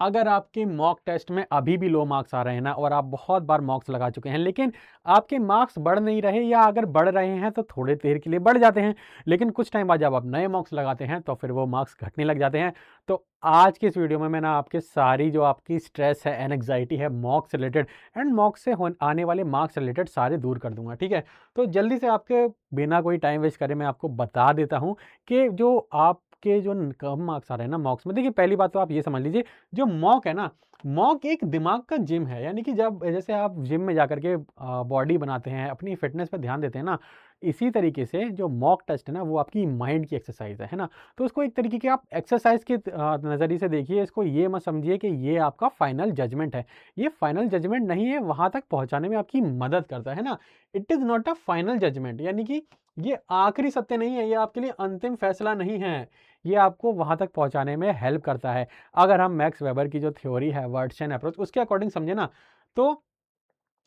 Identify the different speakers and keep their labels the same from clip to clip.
Speaker 1: अगर आपके mock test में अभी भी लो मार्क्स आ रहे हैं ना और आप बहुत बार मॉक्स लगा चुके हैं लेकिन आपके मार्क्स बढ़ नहीं रहे या अगर बढ़ रहे हैं तो थोड़े देर के लिए बढ़ जाते हैं, लेकिन कुछ टाइम बाद जब आप नए मॉक्स लगाते हैं तो फिर वो मार्क्स घटने लग जाते हैं। तो आज के इस वीडियो में मैं ना आपके सारी जो आपकी स्ट्रेस है, एंग्जाइटी है मॉक्स रिलेटेड एंड मॉक्स से आने वाले मार्क्स रिलेटेड सारे दूर कर दूंगा, ठीक है। तो जल्दी से आपके बिना कोई टाइम वेस्ट करे मैं आपको बता देता हूँ कि जो आपके जो कम मार्क्स आ रहे हैं ना मॉक्स में, देखिए पहली बात तो आप ये समझ लीजिए, जो मॉक है ना, मॉक एक दिमाग का जिम है। यानी कि जब जैसे आप जिम में जाकर के बॉडी बनाते हैं, अपनी फिटनेस पे ध्यान देते हैं ना, इसी तरीके से जो मॉक टेस्ट है ना वो आपकी माइंड की एक्सरसाइज है ना। तो उसको एक तरीके की आप एक्सरसाइज के नज़रिए से देखिए, इसको ये मत समझिए कि ये आपका फाइनल जजमेंट है। ये फाइनल जजमेंट नहीं है, वहाँ तक पहुँचाने में आपकी मदद करता है ना। It is not a final judgement, यानी कि ये आखिरी सत्य नहीं है, ये आपके लिए अंतिम फैसला नहीं है। ये आपको वहाँ तक पहुँचाने में हेल्प करता है। अगर हम मैक्स वेबर की जो थ्योरी है वर्डशन अप्रोच उसके अकॉर्डिंग समझे ना, तो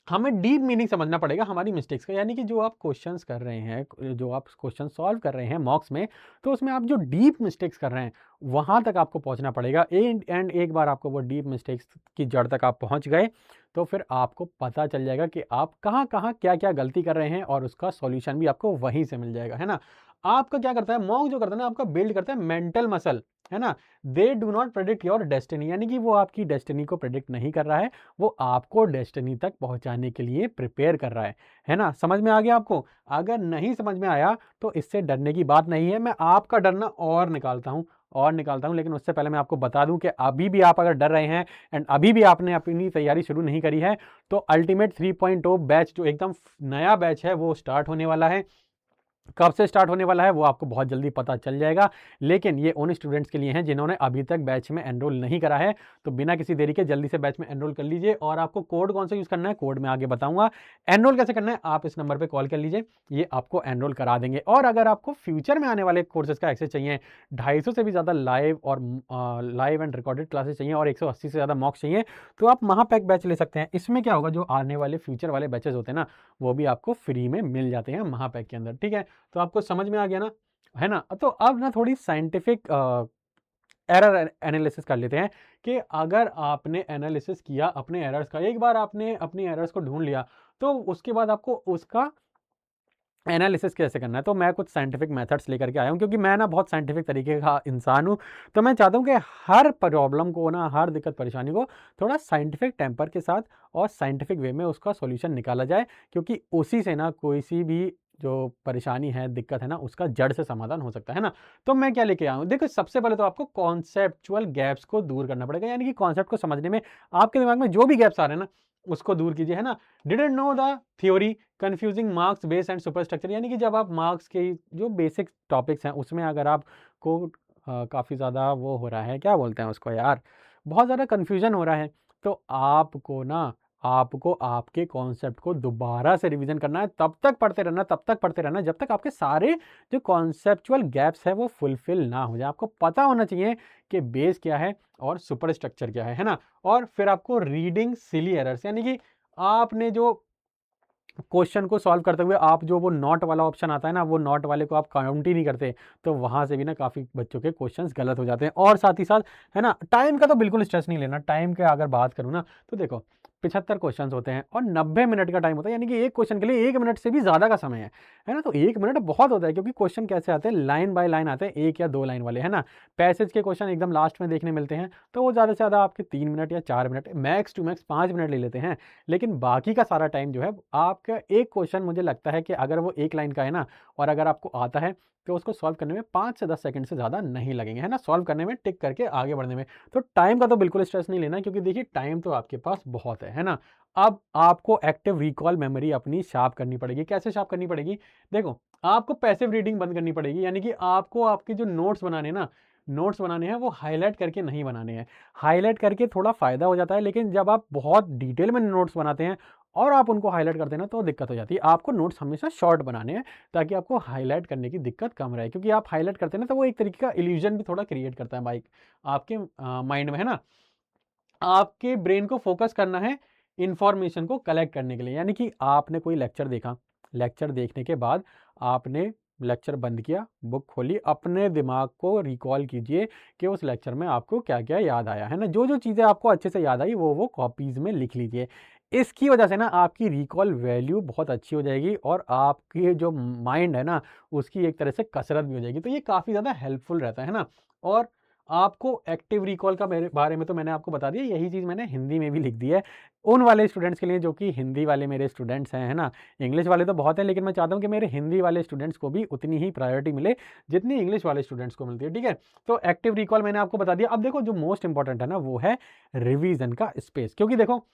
Speaker 1: हमें डीप मीनिंग समझना पड़ेगा हमारी मिस्टेक्स का। यानी कि जो आप क्वेश्चंस कर रहे हैं, जो आप क्वेश्चन सॉल्व कर रहे हैं मॉक्स में, तो उसमें आप जो डीप मिस्टेक्स कर रहे हैं वहाँ तक आपको पहुँचना पड़ेगा। एंड एक बार आपको वो डीप मिस्टेक्स की जड़ तक आप पहुँच गए तो फिर आपको पता चल जाएगा कि आप कहाँ-कहाँ, क्या-क्या गलती कर रहे हैं और उसका सॉल्यूशन भी आपको वहीं से मिल जाएगा, है ना? आपका क्या करता है मॉक, जो करता है ना आपका बिल्ड करता है मेंटल मसल, है ना? They do not predict your destiny, यानी कि वो आपकी डेस्टिनी को प्रेडिक्ट नहीं कर रहा है, वो आपको डेस्टिनी तक पहुंचाने के लिए प्रिपेयर कर रहा है ना? समझ में आ गया आपको? अगर नहीं समझ में आया तो इससे डरने की बात नहीं है, मैं आपका डरना और निकालता हूँ, लेकिन उससे पहले मैं आपको बता दूं कि अभी भी आप अगर डर रहे हैं एंड अभी भी आपने अपनी तैयारी शुरू नहीं करी है, तो अल्टीमेट 3.0 बैच जो एकदम नया बैच है वो स्टार्ट होने वाला है। कब से स्टार्ट होने वाला है वो आपको बहुत जल्दी पता चल जाएगा, लेकिन ये उन स्टूडेंट्स के लिए हैं जिन्होंने अभी तक बैच में एनरोल नहीं करा है। तो बिना किसी देरी के जल्दी से बैच में एनरोल कर लीजिए। और आपको कोड कौन सा यूज़ करना है, कोड मैं आगे बताऊंगा। एनरोल कैसे करना है, आप इस नंबर पर कॉल कर लीजिए, ये आपको एनरोल करा देंगे। और अगर आपको फ्यूचर में आने वाले कोर्सेज का एक्सेस चाहिए, 250 से भी ज़्यादा लाइव एंड रिकॉर्डेड क्लासेस चाहिए और 180 से ज़्यादा मॉक्स चाहिए, तो आप महापैक बैच ले सकते हैं। इसमें क्या होगा, जो आने वाले फ्यूचर वाले बैचेज होते हैं ना, वो भी आपको फ्री में मिल जाते हैं महापैक के अंदर, ठीक है। तो आपको समझ में आ गया ना, है ना? तो अब ना थोड़ी साइंटिफिक एरर एनालिसिस कर लेते हैं कि अगर आपने एनालिसिस किया अपने एरर्स का, एक बार आपने अपनी एरर्स को ढूँढ लिया, तो उसके बाद आपको उसका एनालिसिस कैसे करना है। तो मैं कुछ साइंटिफिक मेथड्स लेकर के आया हूँ, क्योंकि मैं ना बहुत साइंटिफिक तरीके का इंसान हूँ। तो मैं चाहता हूँ कि हर प्रॉब्लम को ना, हर दिक्कत परेशानी को थोड़ा साइंटिफिक टेम्पर के साथ और साइंटिफिक वे में उसका सॉल्यूशन निकाला जाए, क्योंकि उसी से ना कोई सी भी जो परेशानी है, दिक्कत है ना, उसका जड़ से समाधान हो सकता है ना। तो मैं क्या लेके आया हूँ, देखो सबसे पहले तो आपको कॉन्सेप्चुअल गैप्स को दूर करना पड़ेगा, यानी कि कॉन्सेप्ट को समझने में आपके दिमाग में जो भी गैप्स आ रहे हैं ना, उसको दूर कीजिए, है ना। Didn't know the theory confusing marks base and superstructure, यानी कि जब आप मार्क्स के जो बेसिक टॉपिक्स हैं उसमें अगर आपको काफ़ी ज़्यादा वो हो रहा है, क्या बोलते हैं उसको यार, बहुत ज़्यादा कन्फ्यूजन हो रहा है, तो आपको आपके कॉन्सेप्ट को दोबारा से रिवीजन करना है। तब तक पढ़ते रहना जब तक आपके सारे जो कॉन्सेप्चुअल गैप्स है वो फुलफिल ना हो जाए। आपको पता होना चाहिए कि बेस क्या है और सुपर स्ट्रक्चर क्या है ना। और फिर आपको रीडिंग सिली एरर्स, यानी कि आपने जो क्वेश्चन को सॉल्व करते हुए आप जो वो नॉट वाला ऑप्शन आता है ना, वो नॉट वाले को आप काउंट ही नहीं करते, तो वहाँ से भी ना काफ़ी बच्चों के क्वेश्चंस गलत हो जाते हैं। और साथ ही साथ, है ना, टाइम का तो बिल्कुल स्ट्रेस नहीं लेना। टाइम के अगर बात करूँ ना, तो देखो 75 क्वेश्चंस होते हैं और 90 मिनट का टाइम होता है, यानी कि एक क्वेश्चन के लिए 1 मिनट से भी ज़्यादा का समय है ना। तो 1 मिनट बहुत होता है, क्योंकि क्वेश्चन कैसे आते हैं, लाइन बाय लाइन आते हैं, 1 या 2 लाइन वाले, है ना। पैसेज के क्वेश्चन एकदम लास्ट में देखने मिलते हैं, तो वो ज़्यादा से ज़्यादा आपके 3 मिनट या 4 minute, max to max 5 minute ले लेते हैं। लेकिन बाकी का सारा टाइम जो है आपका, एक क्वेश्चन मुझे लगता है कि अगर वो 1 लाइन का है ना और अगर आपको आता है, तो उसको सॉल्व करने में 5 से 10 सेकंड से ज़्यादा नहीं लगेंगे, है ना, सॉल्व करने में, टिक करके आगे बढ़ने में। तो टाइम का तो बिल्कुल स्ट्रेस नहीं लेना, क्योंकि देखिए टाइम तो आपके पास बहुत है ना। अब आपको एक्टिव रिकॉल मेमोरी अपनी शार्प करनी पड़ेगी। कैसे शार्प करनी पड़ेगी? देखो, आपको पैसिव रीडिंग बंद करनी पड़ेगी, यानी कि आपको आपके जो नोट्स बनाने हैं वो हाइलाइट करके नहीं बनाने हैं। हाइलाइट करके थोड़ा फ़ायदा हो जाता है, लेकिन जब आप बहुत डिटेल में नोट्स बनाते हैं और आप उनको हाइलाइट करते हैं ना, तो दिक्कत हो जाती है। आपको नोट्स हमेशा शॉर्ट बनाने हैं, ताकि आपको हाइलाइट करने की दिक्कत कम रहे, क्योंकि आप हाइलाइट करते हैं ना, तो वो एक तरीके का इल्यूजन भी थोड़ा क्रिएट करता है माइक आपके माइंड में, है ना। आपके ब्रेन को फोकस करना है इंफॉर्मेशन को कलेक्ट करने के लिए, यानी कि आपने कोई लेक्चर देखा, लेक्चर देखने के बाद आपने लेक्चर बंद किया, बुक खोली, अपने दिमाग को रिकॉल कीजिए कि उस लेक्चर में आपको क्या-क्या याद आया, है ना? जो-जो चीज़ें आपको अच्छे से याद आई वो कॉपीज़ में लिख लीजिए। इसकी वजह से ना आपकी रिकॉल वैल्यू बहुत अच्छी हो जाएगी और आपकी जो माइंड है ना, उसकी एक तरह से कसरत भी हो जाएगी। तो ये काफ़ी ज़्यादा हेल्पफुल रहता है ना? और आपको एक्टिव रिकॉल का मेरे बारे में तो मैंने आपको बता दिया, यही चीज़ मैंने हिंदी में भी लिख दी है। उन वाले स्टूडेंट्स के लिए जो कि हिंदी वाले मेरे स्टूडेंट्स हैं, है ना? इंग्लिश वाले तो बहुत हैं, लेकिन मैं चाहता हूँ कि मेरे हिंदी वाले स्टूडेंट्स को भी उतनी ही प्रायोरिटी मिले, जितनी इंग्लिश वाले स्टूडेंट्स को मिलती है, ठीक है? तो एक्टिव रिकॉल मैंने आपको बता दिया। अब देखो जो मोस्ट इम्पोर्टेंट है ना, वो है रिवीज़न का स्पेस। क्योंकि देखो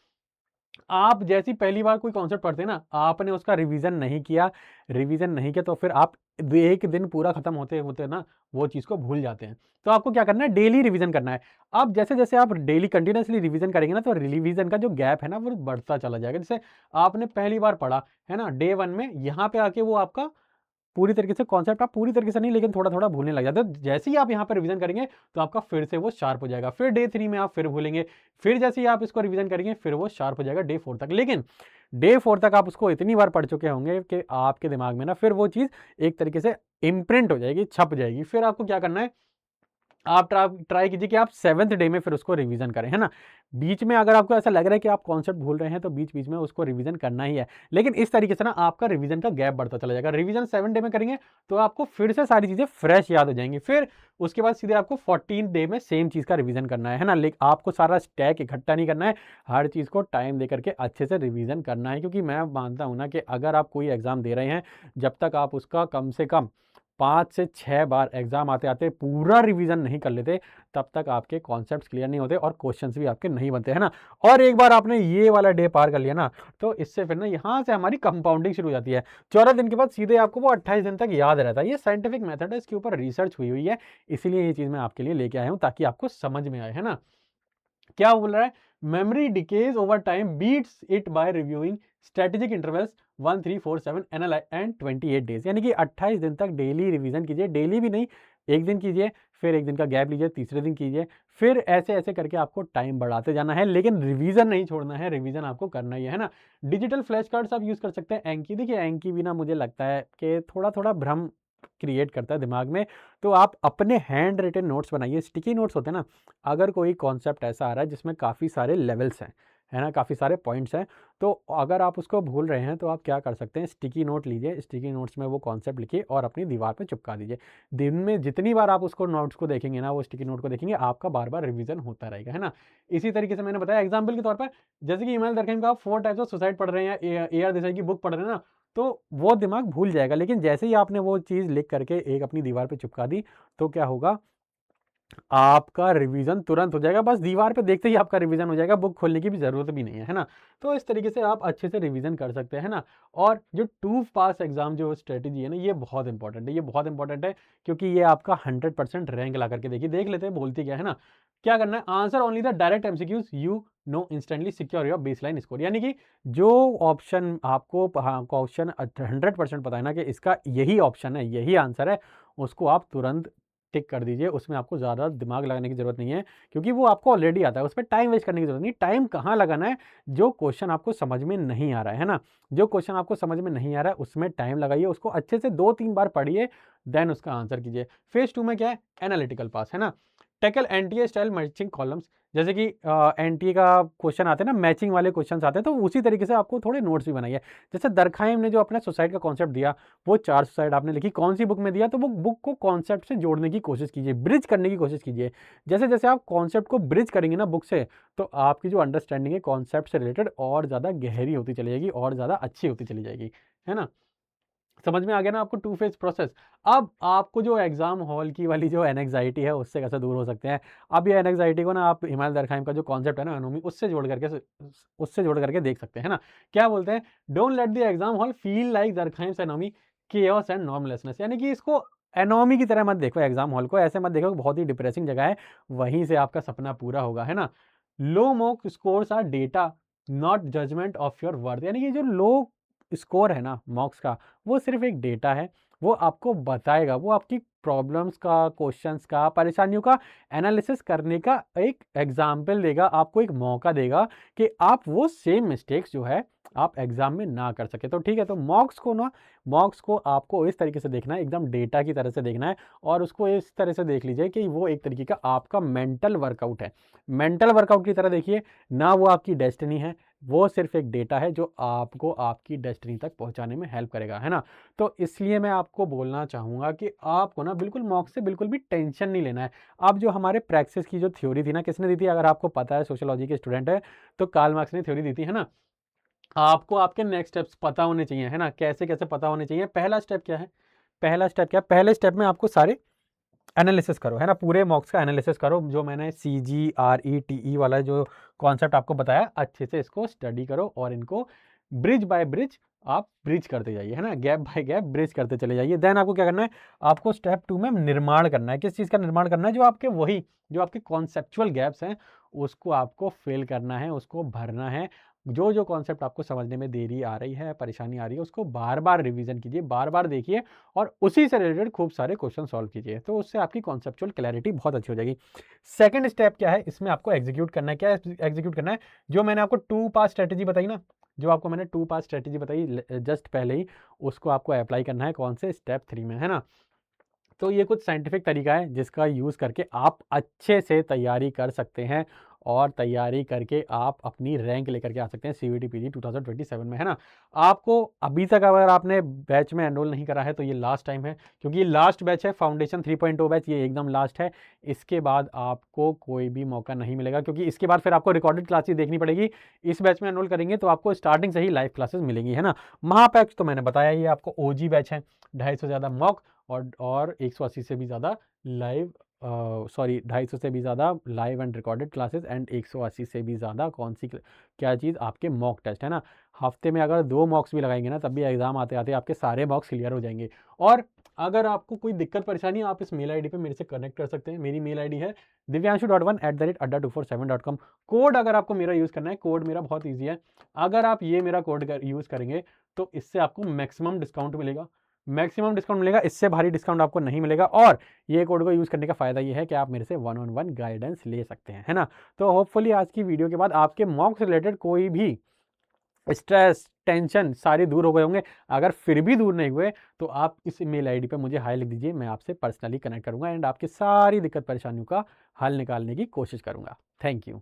Speaker 1: आप जैसी पहली बार कोई कॉन्सेप्ट पढ़ते हैं ना, आपने उसका रिवीजन नहीं किया तो फिर आप 1 दिन पूरा खत्म होते-होते ना वो चीज़ को भूल जाते हैं। तो आपको क्या करना है, डेली रिवीजन करना है। अब जैसे-जैसे आप डेली कंटीन्यूअसली रिवीजन करेंगे ना, तो रिवीजन का जो गैप है ना, वो बढ़ता चला जाएगा। जैसे आपने पहली बार पढ़ा, है ना, डे 1 में, यहाँ पे आके वो आपका पूरी तरीके से कॉन्सेप्ट आप पूरी तरीके से नहीं, लेकिन थोड़ा-थोड़ा भूलने लग जाते हो। जैसे ही आप यहाँ पे रिवीजन करेंगे, तो आपका फिर से वो शार्प हो जाएगा। फिर डे 3 में आप फिर भूलेंगे, फिर जैसे ही आप इसको रिवीजन करेंगे, फिर वो शार्प हो जाएगा डे 4 तक। लेकिन डे 4 तक आप उसको इतनी बार पढ़ चुके होंगे कि आपके दिमाग में ना फिर वो चीज़ एक तरीके से इम्प्रिंट हो जाएगी, छप जाएगी। फिर आपको क्या करना है, आप ट्राई कीजिए कि आप 7th डे में फिर उसको रिवीजन करें, है ना? बीच में अगर आपको ऐसा लग रहा है कि आप कॉन्सेप्ट भूल रहे हैं, तो बीच-बीच में उसको रिवीजन करना ही है। लेकिन इस तरीके से ना आपका रिवीजन का गैप बढ़ता चला जाएगा। रिवीजन 7 डे में करेंगे, तो आपको फिर से सारी चीज़ें फ्रेश याद हो जाएँगी। फिर उसके बाद सीधे आपको 14th डे में सेम चीज़ का रिवीजन करना है ना? आपको सारा स्टैक इकट्ठा नहीं करना है, हर चीज़ को टाइम देकर के अच्छे से रिवीजन करना है। क्योंकि मैं मानता हूँ ना कि अगर आप कोई एग्ज़ाम दे रहे हैं, जब तक आप उसका कम से कम 5 से 6 बार एग्ज़ाम आते-आते पूरा रिवीजन नहीं कर लेते, तब तक आपके कॉन्सेप्ट्स क्लियर नहीं होते और क्वेश्चंस भी आपके नहीं बनते, है ना? और एक बार आपने ये वाला डे पार कर लिया ना, तो इससे फिर ना यहाँ से हमारी कंपाउंडिंग शुरू हो जाती है। 14 दिन के बाद सीधे आपको वो 28 दिन तक याद रहता है। ये साइंटिफिक मेथड है, इसके ऊपर रिसर्च हुई है, इसीलिए ये चीज़ मैं आपके लिए लेके आया हूँ ताकि आपको समझ में आए, है ना? क्या बोल रहा है, memory decays over time beats it by reviewing strategic intervals 1 3 4 7 and 28 days, यानी कि 28 दिन तक डेली रिवीजन कीजिए। डेली भी नहीं, एक दिन कीजिए, फिर एक दिन का गैप लीजिए, तीसरे दिन कीजिए, फिर ऐसे ऐसे करके आपको टाइम बढ़ाते जाना है, लेकिन रिवीजन नहीं छोड़ना है, रिवीजन आपको करना ही है ना? डिजिटल फ्लैश कार्ड्स आप यूज़ कर सकते हैं। एंकी, देखिए एंकी भी ना मुझे लगता है कि थोड़ा थोड़ा भ्रम क्रिएट करता है दिमाग में। तो आप अपने हैंड रिटन नोट्स बनाइए, स्टिकी नोट्स होते हैं ना। अगर कोई कॉन्सेप्ट ऐसा आ रहा है जिसमें काफ़ी सारे लेवल्स हैं, है ना, काफ़ी सारे पॉइंट्स हैं, तो अगर आप उसको भूल रहे हैं तो आप क्या कर सकते हैं, स्टिकी नोट लीजिए, स्टिकी नोट्स में वो कॉन्सेप्ट लिखिए और अपनी दीवार पे चिपका दीजिए। दिन में जितनी बार आप उसको नोट्स को देखेंगे ना, वो स्टिकी नोट को देखेंगे, आपका बार बार रिवीजन होता रहेगा, है ना? इसी तरीके से मैंने बताया एग्जाम्पल के तौर पर, जैसे कि इमानुएल दरकheim का आप 4 टाइप्स ऑफ सुसाइड पढ़ रहे हैं या ए आर देसाई की बुक पढ़ रहे हैं ना, तो वो दिमाग भूल जाएगा। लेकिन जैसे ही आपने वो चीज़ लिख करके एक अपनी दीवार पे चिपका दी, तो क्या होगा, आपका रिवीजन तुरंत हो जाएगा। बस दीवार पे देखते ही आपका रिवीजन हो जाएगा, बुक खोलने की भी ज़रूरत भी नहीं है, है ना? तो इस तरीके से आप अच्छे से रिवीजन कर सकते हैं ना? और जो 2 पास एग्ज़ाम जो स्ट्रैटेजी है ना, ये बहुत इंपॉर्टेंट है। ये बहुत इंपॉर्टेंट है क्योंकि ये आपका 100% रैंक ला करके देखिए, देख लेते हैं बोलती क्या है ना? क्या करना है, answer only the direct MCQs you know instantly secure your baseline score. यानी कि जो ऑप्शन आपको हाँ, क्वेश्चन 100% पता है ना कि इसका यही ऑप्शन है, यही आंसर है, उसको आप तुरंत टिक कर दीजिए। उसमें आपको ज़्यादा दिमाग लगाने की ज़रूरत नहीं है, क्योंकि वो आपको ऑलरेडी आता है, उसमें टाइम वेस्ट करने की ज़रूरत नहीं। टाइम कहाँ लगाना है, जो क्वेश्चन आपको समझ में नहीं आ रहा है ना? जो क्वेश्चन आपको समझ में नहीं आ रहा है, उसमें टाइम लगाइए, उसको अच्छे से 2-3 बार पढ़िए, देन उसका आंसर कीजिए। फेज़ 2 में क्या है? एनालिटिकल पास, है ना? Tackle NTA style matching columns, जैसे कि एनटीए का क्वेश्चन आते हैं ना, मैचिंग वाले क्वेश्चंस आते हैं, तो उसी तरीके से आपको थोड़े नोट्स भी बनाइए। जैसे दरखाइम ने जो अपना सुसाइड का कॉन्सेप्ट दिया, वो 4 सुसाइड आपने लिखी, कौन-सी बुक में दिया, तो वो बुक को कॉन्सेप्ट से जोड़ने की कोशिश कीजिए, ब्रिज करने की कोशिश कीजिए। जैसे-जैसे आप कॉन्सेप्ट को ब्रिज करेंगे ना बुक से, तो आपकी जो अंडरस्टैंडिंग है कॉन्सेप्ट से रिलेटेड और ज़्यादा गहरी होती चली जाएगी और ज़्यादा अच्छी होती चली जाएगी, है ना? समझ में आ गया ना आपको 2 फेज़ प्रोसेस। अब आपको जो एग्ज़ाम हॉल की वाली जो एंग्ज़ायटी है, उससे कैसे दूर हो सकते हैं? अब ये एंग्ज़ायटी को ना आप इमाम दरख़ाइम का जो कॉन्सेप्ट है ना एनोमी, उससे जोड़ करके देख सकते हैं, है ना? क्या बोलते हैं? Don't let the exam hall feel like Durkheim's anomie, chaos and normlessness. यानी कि इसको एनोमी की तरह मत देखो एग्ज़ाम हॉल को, ऐसे मत देखो कि बहुत ही डिप्रेसिंग जगह है, वहीं से आपका सपना पूरा होगा, है ना? Low mock scores are data, not judgement of your worth. यानी कि जो लो स्कोर है ना मॉक्स का, वो सिर्फ़ एक डेटा है, वो आपको बताएगा, वो आपकी प्रॉब्लम्स का, क्वेश्चंस का, परेशानियों का एनालिसिस करने का एक एग्ज़ाम्पल देगा, आपको एक मौका देगा कि आप वो सेम मिस्टेक्स जो है, आप एग्ज़ाम में ना कर सके। तो ठीक है, तो मॉक्स को आपको इस तरीके से देखना है, एकदम डेटा की तरह से देखना है और उसको इस तरह से देख लीजिए कि वो एक तरीके का आपका मेंटल वर्कआउट है। मेंटल वर्कआउट की तरह देखिए, ना वो आपकी डेस्टिनी है, वो सिर्फ़ एक डेटा है जो आपको आपकी डेस्टिनी तक पहुँचाने में हेल्प करेगा, है ना? तो इसलिए मैं आपको बोलना चाहूँगा कि आपको ना बिल्कुल मॉक्स से बिल्कुल भी टेंशन नहीं लेना है। अब जो हमारे प्रैक्सिस की जो थ्योरी थी ना, किसने दी थी? अगर आपको पता है, सोशियोलॉजी के स्टूडेंट हैं, तो कार्ल मार्क्स ने थ्योरी दी थी, है ना? आपको आपके नेक्स्ट स्टेप्स पता होने चाहिए, है ना? कैसे-कैसे पता होने चाहिए। पहला स्टेप क्या है? पहला स्टेप क्या है? पहले स्टेप में आपको सारे एनालिसिस करो, है ना? पूरे मॉक्स का एनालिसिस करो, जो मैंने CGRETE वाला जो कॉन्सेप्ट आपको बताया, अच्छे से इसको स्टडी करो और इनको ब्रिज बाय ब्रिज आप ब्रिज करते जाइए, है ना? गैप बाय गैप ब्रिज करते चले जाइए। देन आपको क्या करना है? आपको स्टेप 2 में निर्माण करना है। किस चीज़ का निर्माण करना है? जो आपके कॉन्सेप्चुअल गैप्स हैं, उसको आपको फिल करना है, उसको भरना है। जो कॉन्सेप्ट आपको समझने में देरी आ रही है, परेशानी आ रही है, उसको बार-बार रिवीजन कीजिए, बार-बार देखिए और उसी से रिलेटेड खूब सारे क्वेश्चन सॉल्व कीजिए। तो उससे आपकी कॉन्सेप्चुअल क्लैरिटी बहुत अच्छी हो जाएगी। सेकंड स्टेप क्या है? इसमें आपको एग्जीक्यूट करना है। क्या एग्जीक्यूट करना है? जो मैंने आपको 2 पास स्ट्रैटेजी बताई ना, जो आपको मैंने 2 पास स्ट्रैटेजी बताई जस्ट पहले ही, उसको आपको अप्लाई करना है। कौन से? स्टेप 3 में, है ना? तो ये कुछ साइंटिफिक तरीका है जिसका यूज़ करके आप अच्छे से तैयारी कर सकते हैं और तैयारी करके आप अपनी रैंक लेकर के आ सकते हैं सीवीटी पीजी 2027 में, है ना? आपको अभी तक अगर आपने बैच में एनरोल नहीं करा है तो ये लास्ट टाइम है, क्योंकि ये लास्ट बैच है, फाउंडेशन 3.0 बैच, ये एकदम लास्ट है। इसके बाद आपको कोई भी मौका नहीं मिलेगा, क्योंकि इसके बाद फिर आपको रिकॉर्डेड क्लासेस देखनी पड़ेगी। इस बैच में एनरोल करेंगे तो आपको स्टार्टिंग से ही लाइव क्लासेस मिलेंगी, है ना? महापैक्स तो मैंने बताया, ये आपको ओजी बैच है, 250 से ज़्यादा मॉक और 180 से भी ज़्यादा लाइव, सॉरी 250 से भी ज़्यादा live and recorded classes and 180 से भी ज़्यादा कौन सी क्या चीज़? आपके मॉक टेस्ट, है ना? हफ्ते में अगर 2 मॉक्स भी लगाएंगे ना, तब भी एग्जाम आते आते आपके सारे मॉक्स क्लियर हो जाएंगे। और अगर आपको कोई दिक्कत परेशानी है, आप इस मेल आईडी पे मेरे से कनेक्ट कर सकते हैं। मेरी मेल आईडी है divyanshu.1@adda247.com। कोड अगर आपको मेरा यूज़ करना है, कोड मेरा बहुत ईजी है। अगर आप ये मेरा कोड यूज़ करेंगे तो इससे आपको मैक्सिमम डिस्काउंट मिलेगा। मैक्सिमम डिस्काउंट मिलेगा, इससे भारी डिस्काउंट आपको नहीं मिलेगा। और ये कोड को यूज़ करने का फ़ायदा ये है कि आप मेरे से वन ऑन वन गाइडेंस ले सकते हैं, है ना? तो होपफुली आज की वीडियो के बाद आपके मॉक से रिलेटेड कोई भी स्ट्रेस, टेंशन सारे दूर हो गए होंगे। अगर फिर भी दूर नहीं हुए तो आप इस ईमेल आईडी पे मुझे हाय लिख दीजिए, मैं आपसे पर्सनली कनेक्ट करूँगा एंड आपकी सारी दिक्कत परेशानियों का हल निकालने की कोशिश करूँगा। Thank you.